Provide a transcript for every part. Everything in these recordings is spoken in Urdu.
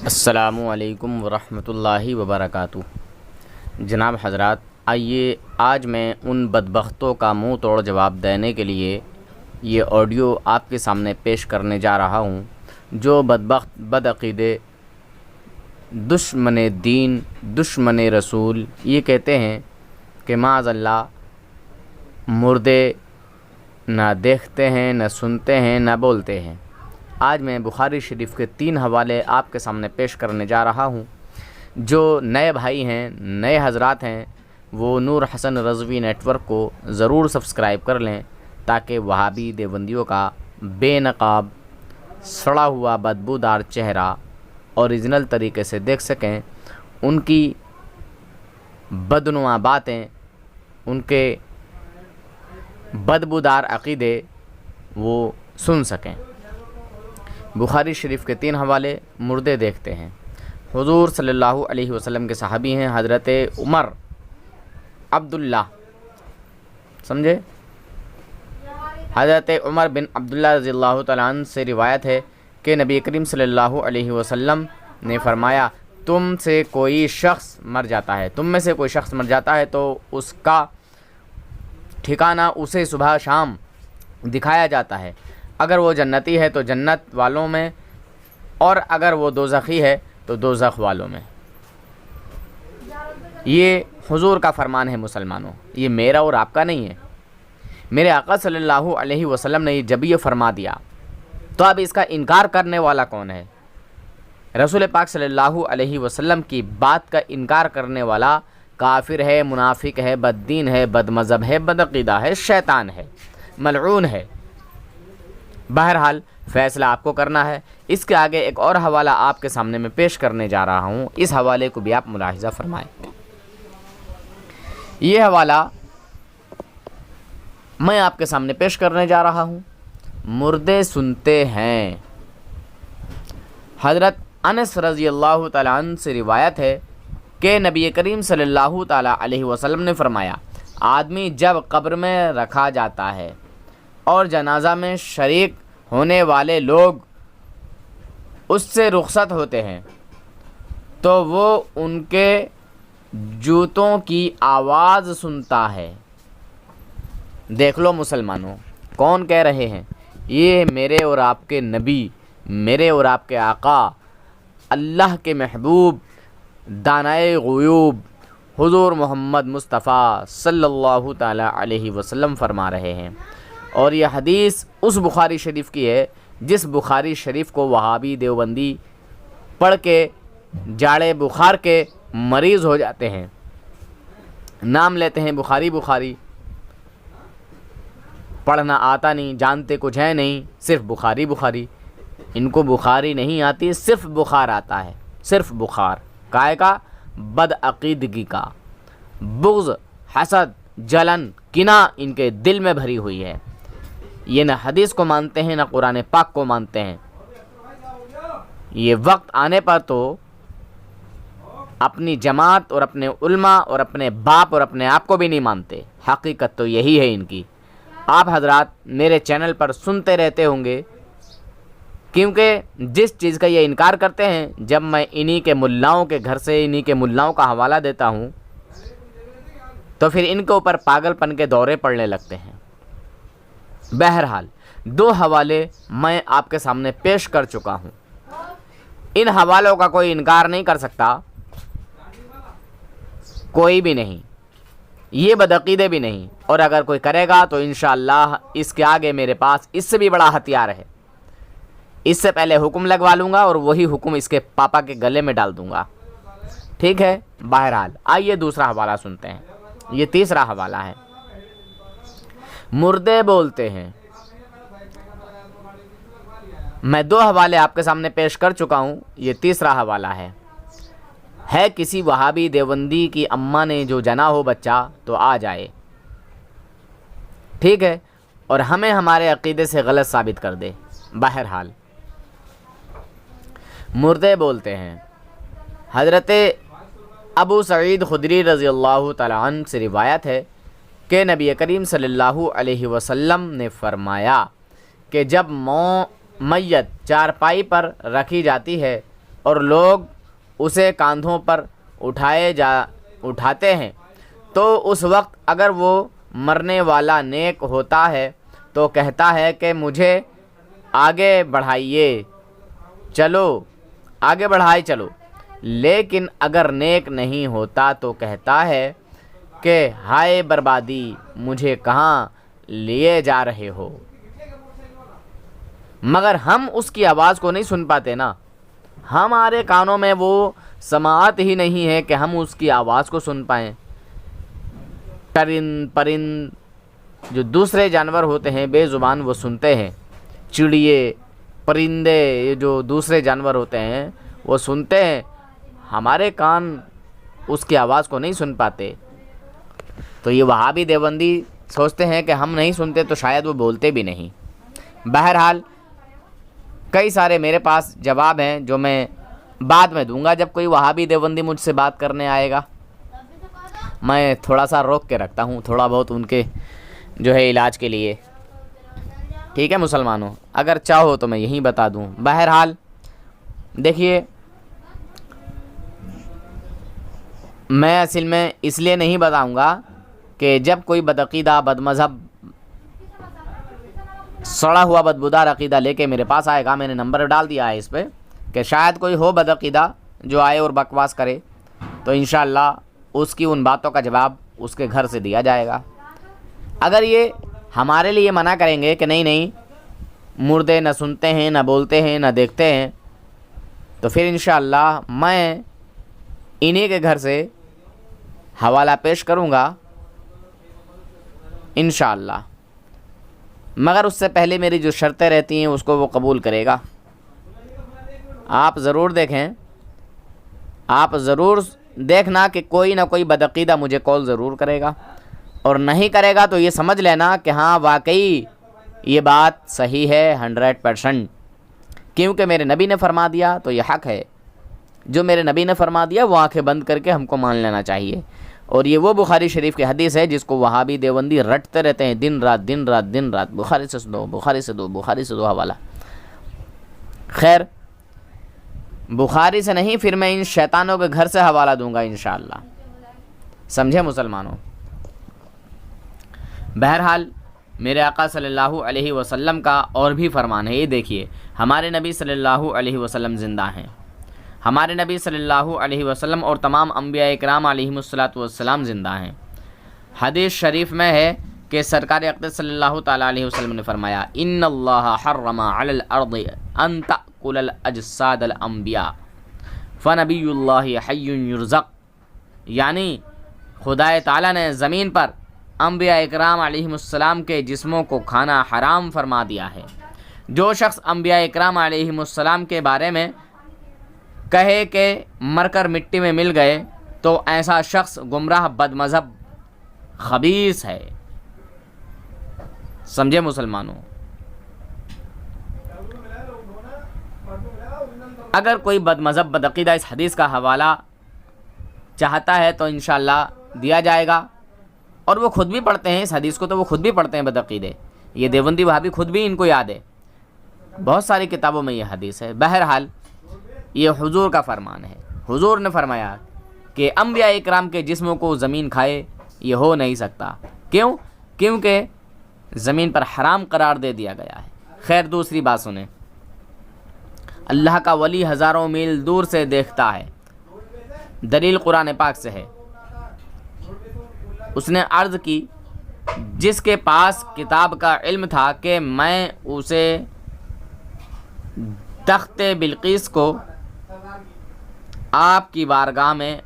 السلام علیکم ورحمۃ اللہ وبرکاتہ۔ جناب حضرات، آئیے آج میں ان بدبختوں کا منہ توڑ جواب دینے کے لیے یہ آڈیو آپ کے سامنے پیش کرنے جا رہا ہوں، جو بدبخت بدعقیدے، دشمن دین، دشمن رسول یہ کہتے ہیں کہ معاذ اللہ مردے نہ دیکھتے ہیں، نہ سنتے ہیں، نہ بولتے ہیں۔ آج میں بخاری شریف کے 3 حوالے آپ کے سامنے پیش کرنے جا رہا ہوں۔ جو نئے بھائی ہیں، نئے حضرات ہیں، وہ نور حسن رضوی نیٹ ورک کو ضرور سبسکرائب کر لیں تاکہ وہابی دیوبندیوں کا بے نقاب، سڑا ہوا بدبودار چہرہ اوریجنل طریقے سے دیکھ سکیں، ان کی بدنما باتیں، ان کے بدبودار عقیدے وہ سن سکیں۔ بخاری شریف کے 3 حوالے مردے دیکھتے ہیں۔ حضور صلی اللہ علیہ وسلم کے صحابی ہیں حضرت عمر عبداللہ، سمجھے؟ حضرت عمر بن عبداللہ رضی اللہ تعالیٰ عنہ سے روایت ہے کہ نبی کریم صلی اللہ علیہ وسلم نے فرمایا، تم سے کوئی شخص مر جاتا ہے، تم میں سے کوئی شخص مر جاتا ہے تو اس کا ٹھکانہ اسے صبح شام دکھایا جاتا ہے۔ اگر وہ جنتی ہے تو جنت والوں میں، اور اگر وہ دوزخی ہے تو دوزخ والوں میں۔ یہ حضور کا فرمان ہے مسلمانوں، یہ میرا اور آپ کا نہیں ہے۔ میرے آقا صلی اللہ علیہ وسلم نے جب یہ فرما دیا تو اب اس کا انکار کرنے والا کون ہے؟ رسول پاک صلی اللہ علیہ وسلم کی بات کا انکار کرنے والا کافر ہے، منافق ہے، بددین ہے، بد مذہب ہے، بدعقیدہ ہے، شیطان ہے، ملعون ہے۔ بہرحال فیصلہ آپ کو کرنا ہے۔ اس کے آگے ایک اور حوالہ آپ کے سامنے میں پیش کرنے جا رہا ہوں، اس حوالے کو بھی آپ ملاحظہ فرمائیں۔ یہ حوالہ میں آپ کے سامنے پیش کرنے جا رہا ہوں، مردے سنتے ہیں۔ حضرت انس رضی اللہ تعالیٰ عنہ سے روایت ہے کہ نبی کریم صلی اللہ تعالیٰ علیہ وسلم نے فرمایا، آدمی جب قبر میں رکھا جاتا ہے اور جنازہ میں شریک ہونے والے لوگ اس سے رخصت ہوتے ہیں تو وہ ان کے جوتوں کی آواز سنتا ہے۔ دیکھ لو مسلمانوں، کون کہہ رہے ہیں؟ یہ میرے اور آپ کے نبی، میرے اور آپ کے آقا، اللہ کے محبوب، دانائے غیوب حضور محمد مصطفیٰ صلی اللہ تعالیٰ علیہ وسلم فرما رہے ہیں۔ اور یہ حدیث اس بخاری شریف کی ہے جس بخاری شریف کو وہابی دیوبندی پڑھ کے جاڑے بخار کے مریض ہو جاتے ہیں، نام لیتے ہیں بخاری بخاری، پڑھنا آتا نہیں، جانتے کچھ ہے نہیں، صرف بخاری بخاری۔ ان کو بخاری نہیں آتی، صرف بخار آتا ہے، صرف بخار کائے کا؟ بدعقیدگی کا، بغض، حسد، جلن، کینہ ان کے دل میں بھری ہوئی ہے۔ یہ نہ حدیث کو مانتے ہیں، نہ قرآن پاک کو مانتے ہیں۔ یہ وقت آنے پر تو اپنی جماعت اور اپنے علماء اور اپنے باپ اور اپنے آپ کو بھی نہیں مانتے۔ حقیقت تو یہی ہے ان کی۔ آپ حضرات میرے چینل پر سنتے رہتے ہوں گے، کیونکہ جس چیز کا یہ انکار کرتے ہیں، جب میں انہی کے ملاؤں کے گھر سے انہی کے ملاؤں کا حوالہ دیتا ہوں تو پھر ان کے اوپر پاگل پن کے دورے پڑنے لگتے ہیں۔ بہرحال 2 حوالے میں آپ کے سامنے پیش کر چکا ہوں، ان حوالوں کا کوئی انکار نہیں کر سکتا، کوئی بھی نہیں، یہ بدعقیدے بھی نہیں، اور اگر کوئی کرے گا تو انشاءاللہ اس کے آگے میرے پاس اس سے بھی بڑا ہتھیار ہے۔ اس سے پہلے حکم لگوا لوں گا اور وہی حکم اس کے پاپا کے گلے میں ڈال دوں گا، ٹھیک ہے؟ بہرحال آئیے دوسرا حوالہ سنتے ہیں۔ یہ تیسرا حوالہ ہے، مردے بولتے ہیں۔ میں 2 حوالے آپ کے سامنے پیش کر چکا ہوں، یہ تیسرا حوالہ ہے۔ کسی وہابی دیوبندی کی اماں نے جو جنا ہو بچہ تو آ جائے، ٹھیک ہے، اور ہمیں ہمارے عقیدے سے غلط ثابت کر دے۔ بہرحال مردے بولتے ہیں۔ حضرت ابو سعید خدری رضی اللہ تعالیٰ عنہ سے روایت ہے کہ نبی کریم صلی اللہ علیہ وسلم نے فرمایا کہ جب میت چارپائی پر رکھی جاتی ہے اور لوگ اسے کاندھوں پر اٹھاتے ہیں، تو اس وقت اگر وہ مرنے والا نیک ہوتا ہے تو کہتا ہے کہ مجھے آگے بڑھائے چلو، لیکن اگر نیک نہیں ہوتا تو کہتا ہے کہ ہائے بربادی، مجھے کہاں لیے جا رہے ہو؟ مگر ہم اس کی آواز کو نہیں سن پاتے نا، ہمارے کانوں میں وہ سماعت ہی نہیں ہے کہ ہم اس کی آواز کو سن پائیں۔ پرند جو دوسرے جانور ہوتے ہیں بے زبان، وہ سنتے ہیں، چڑیے پرندے یہ جو دوسرے جانور ہوتے ہیں وہ سنتے ہیں، ہمارے کان اس کی آواز کو نہیں سن پاتے۔ تو یہ وہابی دیوبندی سوچتے ہیں کہ ہم نہیں سنتے تو شاید وہ بولتے بھی نہیں۔ بہرحال کئی سارے میرے پاس جواب ہیں جو میں بعد میں دوں گا جب کوئی وہابی دیوبندی مجھ سے بات کرنے آئے گا۔ میں تھوڑا سا روک کے رکھتا ہوں، تھوڑا بہت ان کے جو ہے علاج کے لیے، ٹھیک ہے مسلمانوں؟ اگر چاہو تو میں یہیں بتا دوں۔ بہرحال دیکھیے، میں اصل میں اس لیے نہیں بتاؤں گا کہ جب کوئی بدعقیدہ بد مذہب سڑا ہوا بدبودار عقیدہ لے کے میرے پاس آئے گا، میں نے نمبر ڈال دیا ہے اس پہ کہ شاید کوئی ہو بدعقیدہ جو آئے اور بکواس کرے، تو انشاءاللہ اس کی ان باتوں کا جواب اس کے گھر سے دیا جائے گا۔ اگر یہ ہمارے لیے منع کریں گے کہ نہیں مردے نہ سنتے ہیں، نہ بولتے ہیں، نہ دیکھتے ہیں، تو پھر انشاءاللہ میں انہی کے گھر سے حوالہ پیش کروں گا انشاءاللہ، مگر اس سے پہلے میری جو شرطیں رہتی ہیں اس کو وہ قبول کرے گا۔ آپ ضرور دیکھیں، آپ ضرور دیکھنا کہ کوئی نہ کوئی بدعقیدہ مجھے کال ضرور کرے گا، اور نہیں کرے گا تو یہ سمجھ لینا کہ ہاں واقعی یہ بات صحیح ہے 100%، کیونکہ میرے نبی نے فرما دیا تو یہ حق ہے۔ جو میرے نبی نے فرما دیا وہ آنکھیں بند کر کے ہم کو مان لینا چاہیے، اور یہ وہ بخاری شریف کی حدیث ہے جس کو وہابی دیوبندی رٹتے رہتے ہیں دن رات، بخاری سے دو حوالہ۔ خیر، بخاری سے نہیں، پھر میں ان شیطانوں کے گھر سے حوالہ دوں گا انشاءاللہ، سمجھے مسلمانوں؟ بہرحال میرے آقا صلی اللہ علیہ وسلم کا اور بھی فرمان ہے، یہ دیکھیے، ہمارے نبی صلی اللہ علیہ وسلم زندہ ہیں، ہمارے نبی صلی اللہ علیہ وسلم اور تمام انبیاء اکرام علیہم الصلاۃ زندہ ہیں۔ حدیث شریف میں ہے کہ سرکار اقدس صلی اللہ تعالیٰ علیہ وسلم نے فرمایا، ان اللہ حرم علی الارض ان تأکل الاجساد الانبیاء فنبی اللہ حی یرزق، یعنی خدا تعالیٰ نے زمین پر انبیاء اکرام علیہم السلام کے جسموں کو کھانا حرام فرما دیا ہے۔ جو شخص انبیاء اکرام علیہم السلام کے بارے میں کہے کہ مر کر مٹی میں مل گئے تو ایسا شخص گمراہ، بد مذہب، خبیث ہے، سمجھے مسلمانوں؟ اگر کوئی بد مذہب بدعقیدہ اس حدیث کا حوالہ چاہتا ہے تو انشاءاللہ دیا جائے گا، اور وہ خود بھی پڑھتے ہیں اس حدیث کو، تو وہ خود بھی پڑھتے ہیں بدعقیدے، یہ دیوبندی وہابی خود بھی ان کو یاد ہے، بہت ساری کتابوں میں یہ حدیث ہے۔ بہرحال یہ حضور کا فرمان ہے، حضور نے فرمایا کہ انبیاء اکرام کے جسموں کو زمین کھائے، یہ ہو نہیں سکتا، کیوں؟ کیونکہ زمین پر حرام قرار دے دیا گیا ہے۔ خیر، دوسری بات سنیں، اللہ کا ولی ہزاروں میل دور سے دیکھتا ہے، دلیل قرآن پاک سے ہے۔ اس نے عرض کی، جس کے پاس کتاب کا علم تھا کہ میں اسے تخت بلقیس کو آپ کی بارگاہ میں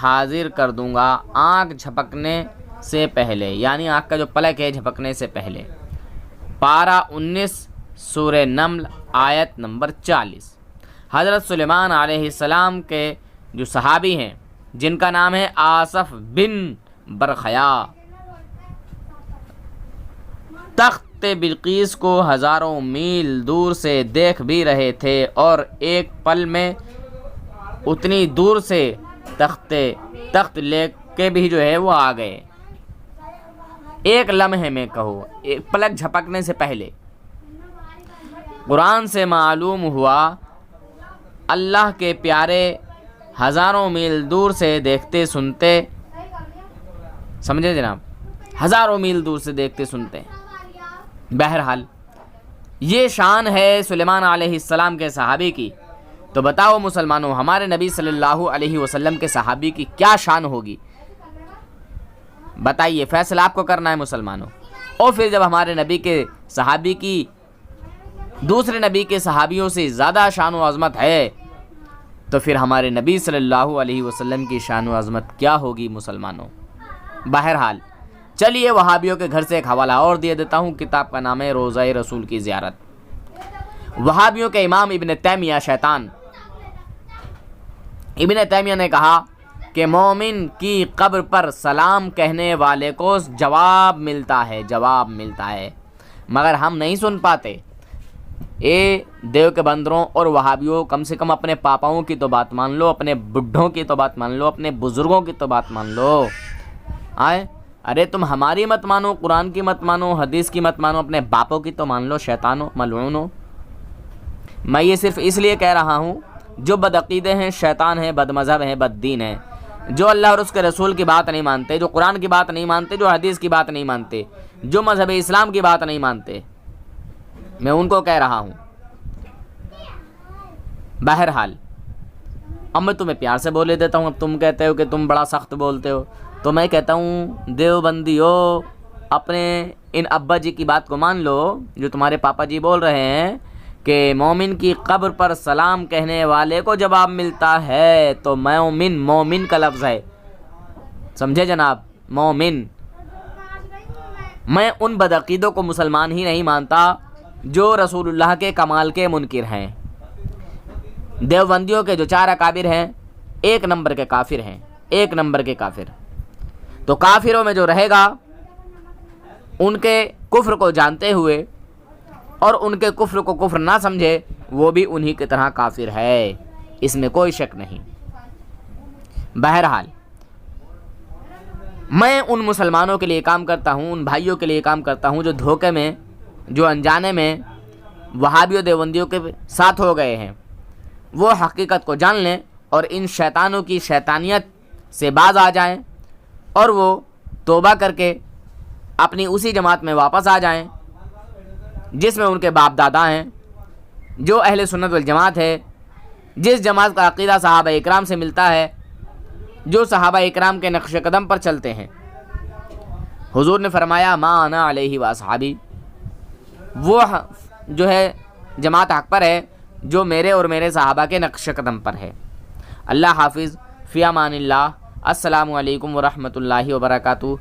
حاضر کر دوں گا آنکھ جھپکنے سے پہلے، یعنی آنکھ کا جو پلک ہے جھپکنے سے پہلے۔ پارہ 19 سورہ نمل آیت نمبر 40۔ حضرت سلیمان علیہ السلام کے جو صحابی ہیں جن کا نام ہے آصف بن برخیا، تخت بلقیس کو ہزاروں میل دور سے دیکھ بھی رہے تھے، اور ایک پل میں اتنی دور سے تخت لے کے بھی جو ہے وہ آ گئے، ایک لمحے میں، کہو ایک پلک جھپکنے سے پہلے۔ قرآن سے معلوم ہوا اللہ کے پیارے ہزاروں میل دور سے دیکھتے سنتے، سمجھے جناب، ہزاروں میل دور سے دیکھتے سنتے ہیں۔ بہرحال یہ شان ہے سلیمان علیہ السلام کے صحابی کی، تو بتاؤ مسلمانوں ہمارے نبی صلی اللہ علیہ وسلم کے صحابی کی کیا شان ہوگی؟ بتائیے، فیصلہ آپ کو کرنا ہے مسلمانوں۔ اور پھر جب ہمارے نبی کے صحابی کی دوسرے نبی کے صحابیوں سے زیادہ شان و عظمت ہے، تو پھر ہمارے نبی صلی اللہ علیہ وسلم کی شان و عظمت کیا ہوگی مسلمانوں؟ بہرحال چلیے وہابیوں کے گھر سے ایک حوالہ اور دے دیتا ہوں، کتاب کا نام ہے روضہ رسول کی زیارت۔ وہابیوں کے امام ابن تیمیہ شیطان، ابن تیمیہ نے کہا کہ مومن کی قبر پر سلام کہنے والے کو جواب ملتا ہے، مگر ہم نہیں سن پاتے۔ اے دیو کے بندروں اور وہابیوں، کم سے کم اپنے پاپاؤں کی تو بات مان لو، اپنے بڈھوں کی تو بات مان لو، اپنے بزرگوں کی تو بات مان لو۔ ارے تم ہماری مت مانو، قرآن کی مت مانو، حدیث کی مت مانو، اپنے باپوں کی تو مان لو، شیطانوں ملعونوں۔ میں یہ صرف اس لیے کہہ رہا ہوں، جو بدعقیدے ہیں، شیطان ہیں، بد مذہب ہیں، بد دین ہیں، جو اللہ اور اس کے رسول کی بات نہیں مانتے، جو قرآن کی بات نہیں مانتے، جو حدیث کی بات نہیں مانتے، جو مذہب اسلام کی بات نہیں مانتے، میں ان کو کہہ رہا ہوں۔ بہرحال اب میں تمہیں پیار سے بولے دیتا ہوں، اب تم کہتے ہو کہ تم بڑا سخت بولتے ہو، تو میں کہتا ہوں دیوبندیو، اپنے ان ابا جی کی بات کو مان لو جو تمہارے پاپا جی بول رہے ہیں کہ مومن کی قبر پر سلام کہنے والے کو جواب ملتا ہے، تو مومن کا لفظ ہے، سمجھے جناب، مومن۔ میں ان بدعقیدوں کو مسلمان ہی نہیں مانتا جو رسول اللہ کے کمال کے منکر ہیں۔ دیوبندیوں کے جو 4 اکابر ہیں، 1 نمبر کے کافر ہیں، 1 نمبر کے کافر۔ تو کافروں میں جو رہے گا، ان کے کفر کو جانتے ہوئے اور ان کے کفر کو کفر نہ سمجھے، وہ بھی انہی کی طرح کافر ہے، اس میں کوئی شک نہیں۔ بہرحال میں ان مسلمانوں کے لیے کام کرتا ہوں، ان بھائیوں کے لیے کام کرتا ہوں جو دھوکے میں، جو انجانے میں وہابیوں دیوبندیوں کے ساتھ ہو گئے ہیں، وہ حقیقت کو جان لیں اور ان شیطانوں کی شیطانیت سے باز آ جائیں، اور وہ توبہ کر کے اپنی اسی جماعت میں واپس آ جائیں جس میں ان کے باپ دادا ہیں، جو اہل سنت والجماعت ہے، جس جماعت کا عقیدہ صحابہ اکرام سے ملتا ہے، جو صحابہ اکرام کے نقش قدم پر چلتے ہیں۔ حضور نے فرمایا ما انا علیہ واصحابی، وہ جو ہے جماعت حق پر ہے جو میرے اور میرے صحابہ کے نقش قدم پر ہے۔ اللہ حافظ، فی امان اللہ، السلام علیکم ورحمۃ اللہ وبرکاتہ۔